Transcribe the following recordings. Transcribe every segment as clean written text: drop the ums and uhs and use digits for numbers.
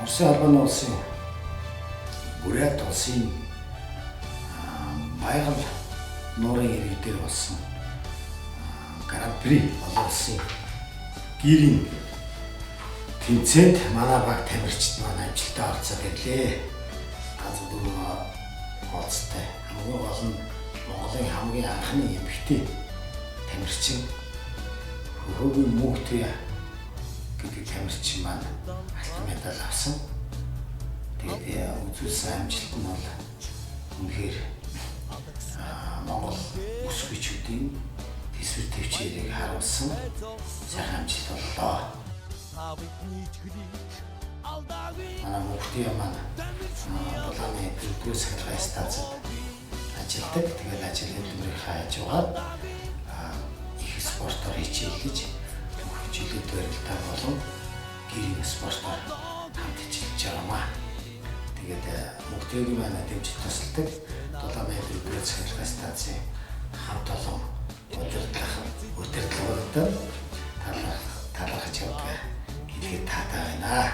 Оросын албаны улсын Бурят улсын байгаль нуурын иргэд дээр болсон Гран-при олон улсын гэрийн тэмцээнд манай баг тамирчид маань амжилттай орцоод ирлээ. Ганц дөрөв олцтой. Хамгийн гол нь Монголын хамгийн анхны эмэгтэй тамирчин Хөөгийн Мөнхтүе гэдэг тамирчин маань алтан медаль авсан. Тэгээд үзүүлсэн амжилт нь бол үнэхээр Монгол ус хүчүүдийн төсвөр төвчээрийг харуулсан сайхан амжилт боллоо. Манай Мөнхтүе маань Улааны 4-р сахилгын станцад ажилладаг. Тэгээд ажил хөдөлмөрийг хааж яваад их спортоор хичээлж хөгжүүлэлт барилдаа болон гэрийн спортоор хамт хичээлж байгаамаа. Тэгээд Мөнхтүегийн маань дэмжиж тусалдаг 7-р сахилгын станцын хамт олон удирдлагуудад талархаж явдаг гэдгийг таатай байна.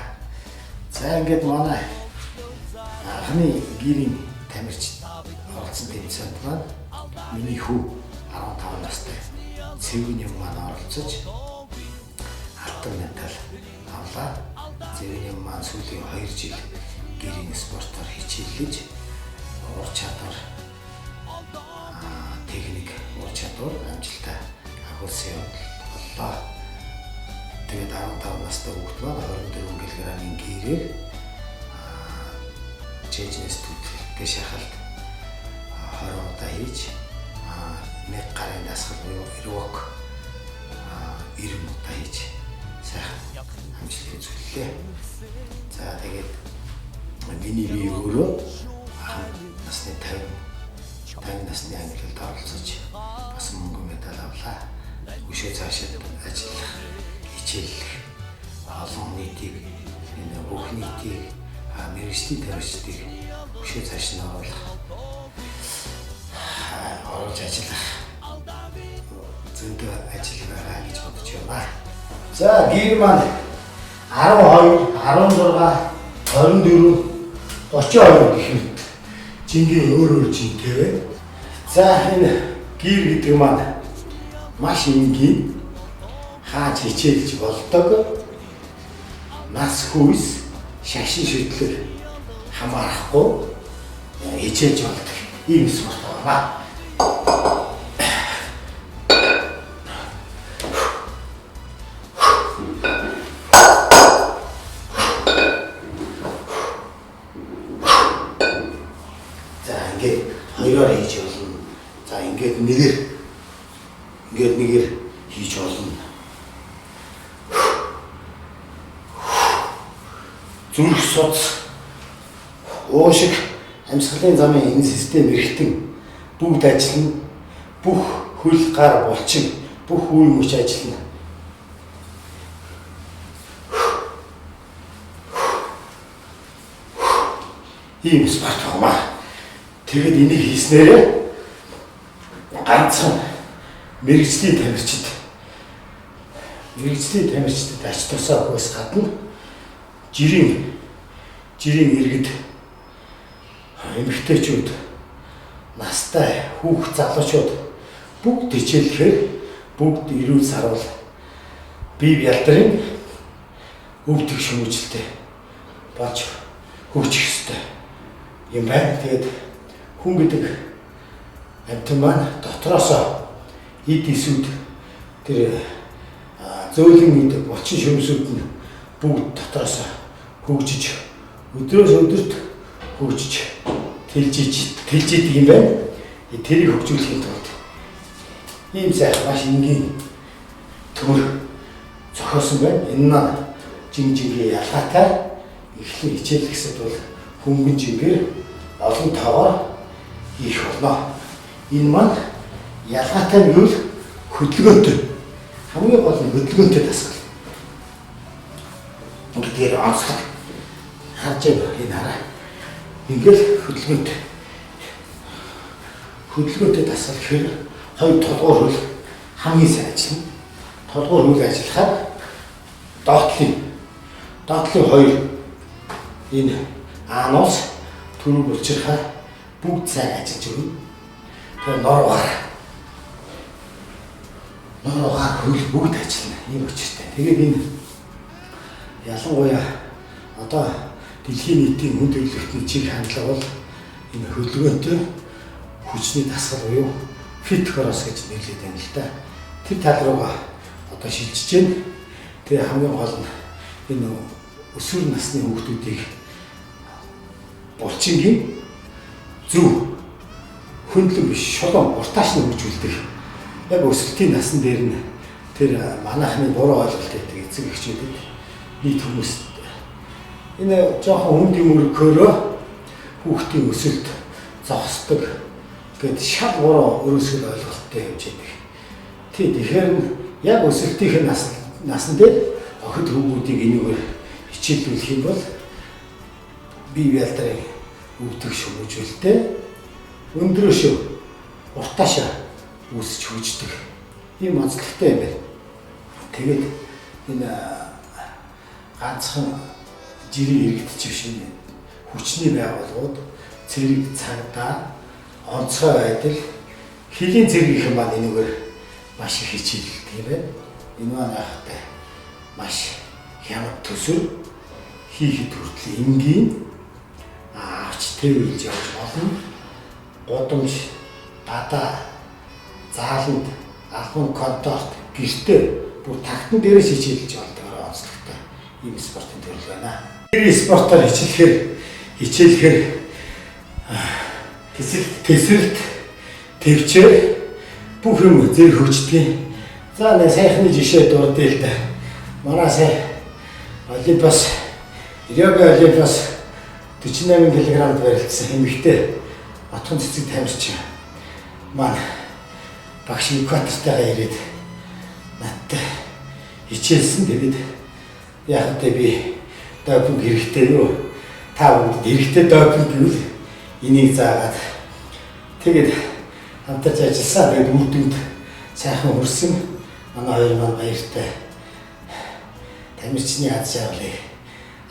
За ингээд манай анхны гэрийн тамирчид оролцсон тэмцээнд маань миний хүү 15 настай Цэвэний маань оролцож алтан медаль авлаа. Цэвэний маань сүүлийн 2 жил гэрийн спортоор хичээлж ур чадвар техник ур чадвар амжилттай агуулсан боллоо. Тэгээд 15 настай хүүхэд маань 24 кг-ийн гэрээр жижигнэс төлөвтэй шахалт 20 удаа хийж нэг гарын дасгал буюу рок 90 удаа хийж сайхан амжилт үзүүллээ. За тэгээд миний бие өөрөө насны 50 насны ангилалд оролцож бас мөнгө медаль авлаа. Өшөө цаашаа ажиллах, хичээллэх олон нийтийг бүх нийтийг мэргэжлийн тамирчдыг өшөө цааш нь оруулж ажиллах зөндөө ажил байгаа гэж бодож байна. За гэр маань 12, 16, 24, 32 гэх мэт жингийн өөр жинтэй байна. За энэ гэр гэдэг маань маш энгийн хааж хичээлж болдог. Нас хүйс, шашин шүтлэг хамаарахгүй хичээлж болдог ийм спорт байна. За ингээд хоёроор хийж болно. За ингээд нэгээр хийж болно. Зүрх судас уушиг амьсгалын замын энэ систем эргэтэн бүгд ажиллана. Бүх хөл гар булчин бүх үе мөч ажиллана. Ийм спорт байна. Тэгэд энийг хийснээрээ ганцхан мэргэжлийн тамирчид ач тусаа өгөхөөс гадна жирийн иргэд эмэгтэйчүүд настай хүүхд залуучууд бүгд хичээлэхээр бүгд эрүүл сарвал бие бялдрын өвдөх шүүмжлэлтэй болж хөгжих ёстой юм байна. Тэгээд хүн гэдэг амьтан маань дотроосоо эд эсүүд тэр зөөлөн эд булчин шөмсүүд нь бүгд дотроосоо хөгжиж өдрөөс өдөрт хөгжиж тэлж идэг юм байна. Тэрийг хөгжүүлэхийн тулд ийм сайхан маш энгийн төмөр зохиосон байна. Энэ маань жингийн ялгаатай эхлэн хичээлэх гэсэд бол хөнгөн жингээр олон таваар хийх болно. Энэ маань ялгаатай нь юу хөдөлгөөнтэй. Хамгийн гол нь хөдөлгөөнтэй дасгал. Ингээд онцлог харж байгаа энэ хараа. Ингээд хөдөлгөөнтэй дасгал гэхээр хоёр толгуур хөл хамгийн сайн ажиллана. Толгуур хөл ажиллахаар доотлын хоёр энэ аанус түрүү булчирхай бүгд сайн ажиллаж өгнө. Тэгээ норуугаар хөл бүгд ажиллана. Ийм учиртай. Тэгээд энэ ялангуяа одоо дэлхийн нийтийн хүн төрөлхтний чиг хандлага бол энэ хөдөлгөөнтэй хүчний дасгал буюу fit cross гэж нэрлэдэг юм л да. Тэр тал руугаа одоо шилжиж байна. Тэгээ хамгийн гол нь энэ өсвөр насны хүүхдүүдийг булчингийн зөв хөндлөн биш шулуун уртаашны хөгжүүлдэг. Яг өсөлтийн насн дээр нь тэр манайхны буруу ойлголт гэдэг эцэг эхчүүдэд нийт хүмүүс энэ жоохон хүндийн мөрөгөөрөө хүүхдийн өсөлт зогсдог гэд шал буруу өрөөсгөл ойлголттой явж байдаг. Тэгэхээр яг өсөлтийн насн дээр охид хүүхдүүдийг энэгээр хичээллүүлэх юм бол бие ялдрын өвдөх шүмжүүлэлтэй өндрөөшөө уртаашаа үүсч хөгждөг ийм онцлогтой юм байна. Тэгээд энэ ганцхан жирийн иргэдч биш энэ хүчний байгууллагууд цэрэг цагдаа онцгой байдал хөлийн зэрэг их юм байна. Энэгээр маш их хичээлэлдэг юм байна. Энэ маань яахтай маш хямд төсөв хийхэд хүртэл энгийн авч тэрүүлж явж болно. Годомж гадаа зааланд албан конторт гэртээ бүр тагтан дээрээс хичээлж болдог онцлогтой ийм спортын төрөл байна. Тэр спортоор хичээлэхээр тэсрэлт төвчээр бүх юм зэрэг хөгждөг. За нэг сайхны жишээ дурдъя л да. Манай сая Олимпиас Риога Олимпиас 48 кг барилдсан эмэгтэй отхон цэцэг тамирчин маань багш экватортойгоо ирээд надтай хичээлсэн. Тэгээд яг тэ би допинг хэрэгтэй юу? Та бүгд хэрэгтэй допинг гэвэл энийг заагаад тэгээд хамтарч ажилласан. Тэгээд үр дүнд сайхан хүрсэн. Манай хоёр маань баяртай тамирчны аз жаргалыг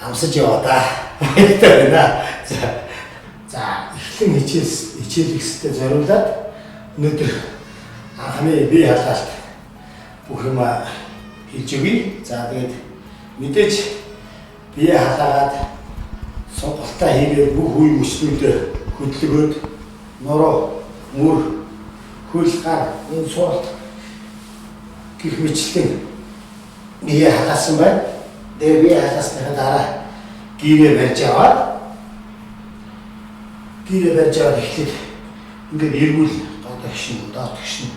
амсаж яваа да. Баяртай байна. За эхлэн хичээлэхстэй зориулаад өнөөдөр анхны бие халаалт бүх юм хийж өгье. За тэгээд мэдээж бие халаагаад сонголтоо хийгээд бүх үе мөчлүүдээ хөдөлгөөд нороо мөр хөл гар энэ суралт гэх мэтлэн бие халаасан байна. Тэгээ бие халаасны дараа гэрээ барьж аваад эхлээд ингээд эргүүл доод гişн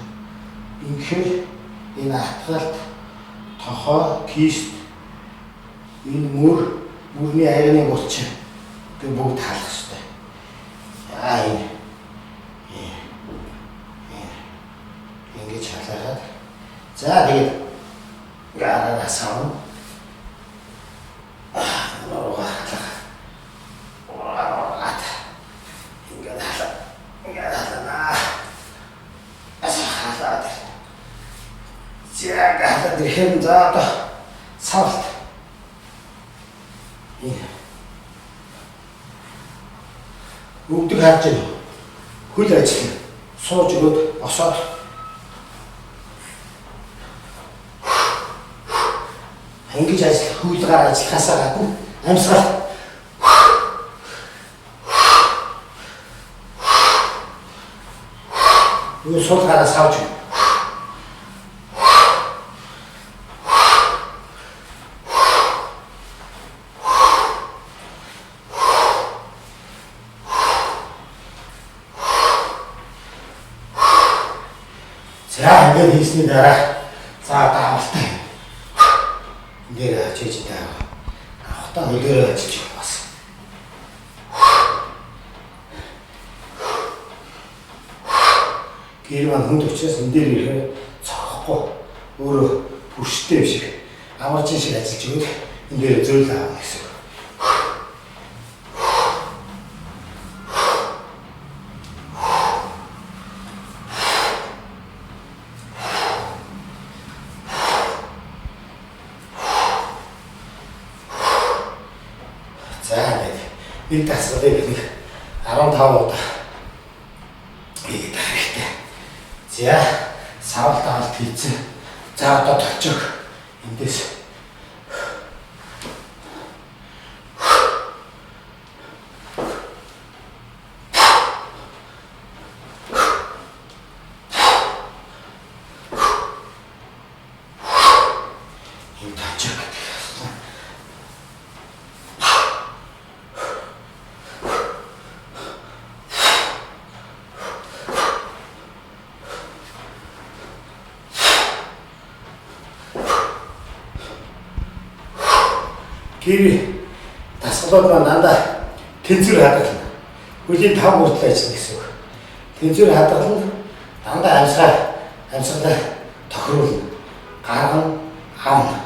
инхээр энэ атгалт тохоо кист энэ мөрний айрны булчин тэг бүгд хаалах хэрэгтэй. Ингэж халаагаад за тэгээд гараа сав тэгэхээр за одоо савлт өвдөг харж байна. Хөл ажил сууж өгөөд босоод ингэж хөлгаар ажиллахаасаа гадна амьсгал юу суулгаараа савж өгнө. За ингээд хийсний дараа за даавалтай ингээд чийж таа авахтаа хөлөөрөө ажиллаж бас гэр маань хүнд учраас энэ дээр ирэхээр цохохгүй өөрөө бүрштэй биш амарчин шиг ажиллаж өгөх энэ дээр зөөл аав гэсэн. За нэг дасгалыг нэг 15 удаа хийгээд хэрэгтэй. За савал таалт хийцэн. За одоо толчог эндээс гэр дасгалууд маань дандаа тэнцвэр хадгална. Үлийн 5 хүртэл ажиллана гэсэн үг. Тэнцвэр хадгална дандаа амьсгалаа тохируулна. Гаргана, авна.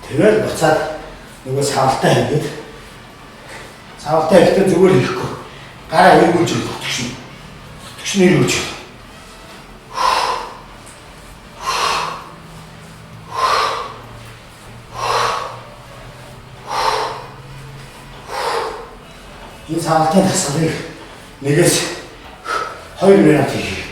Тэгэл буцаад нөгөө савлтаа хийгээд савлтаа ихтэй зүгээр хийхгүй. Гараа эргүүлж өгөх чинь. Тэгшнэр үүж. Энэ савлтын дасгалыг нэгээс 2 минут хийх.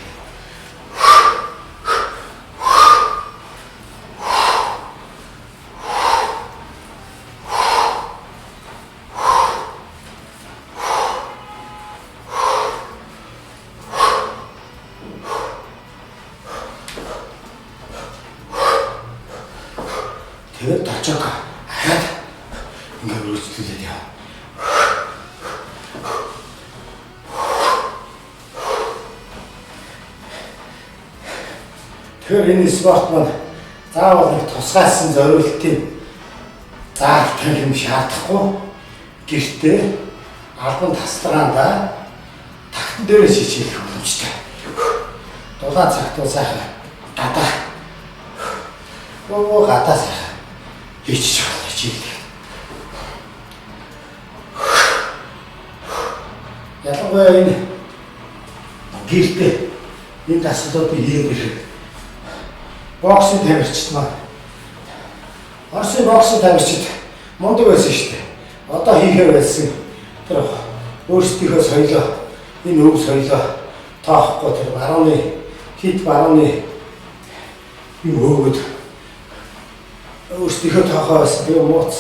Тэгээд толчог хаад ингээд үргэлжлүүлээд яа. Тэгэхээр энэ спорт маань заавал нэг тусгайсан зориултын заалтын юм шаардахгүй. Гэртээ албан тасалгаанда тагтан дээрээ шийдэх боломжтой. Дулаан цагт сайхан гадаа. Оо гадаа сайхан хийчих болно хичээлээ. Ялангуяа энэ гэртээ энэ дасгалуудыг хийгээд ирэх боксын тамирчид маань Орсын боксын тамирчид мундаг байсан шүү дээ. Одоо хийхээр байсан тэр өөрсдийнхөө соёлоо энэ өв соёлоо тоохгүй тэр барууны хит барууны юм өөгд өөрсдийнхөө тоохоо байсан тэр мууц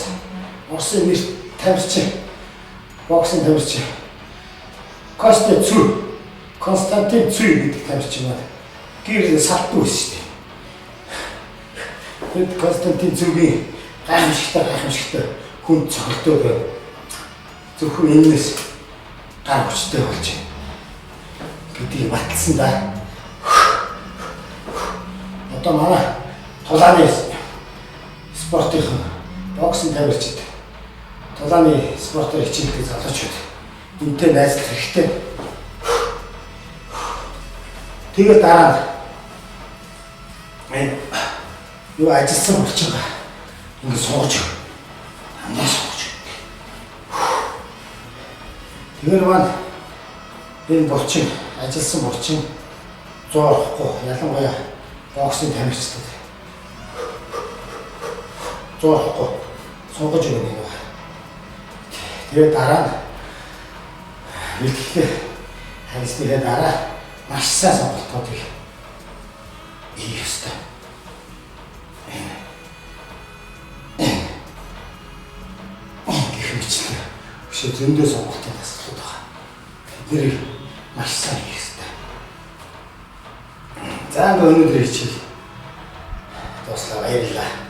Орсын нэр тамирчин боксын тамирчин Константин Цүй гэдэг тамирчин маань гэр салтгүй байсан шүү дээ. Тэд Константин Цүйгийн гайхамшигтай хүн цогтөө байв. Зөвхөн энэс гар хүчтэй болж байна гэдгийг баталсан да. Одоо манай тулааны спортын боксын тамирчид тулааны спортоор хичээлдэг залуучууд энтэй найзлах хэрэгтэй. Тэгээд дараа нь юу ажилласан болчихгаа ингэ сууж амнаа сууж. Тэр маань энэ булчин ажилласан булчин зоорохгүй ялангуяа боксын тамирчид зоорохгүй суугаж өгнө юм байна. Тэгээд дараа нь бэлтгэл харьцны дараа маш сайн сонголтуудыг хийх ёстой. Биш зөндөө сонголтын дасгалууд байгаа. Тэднийг маш сайн хийх хэрэгтэй. За өнөөдөр хичээл дуслаа баярлалаа.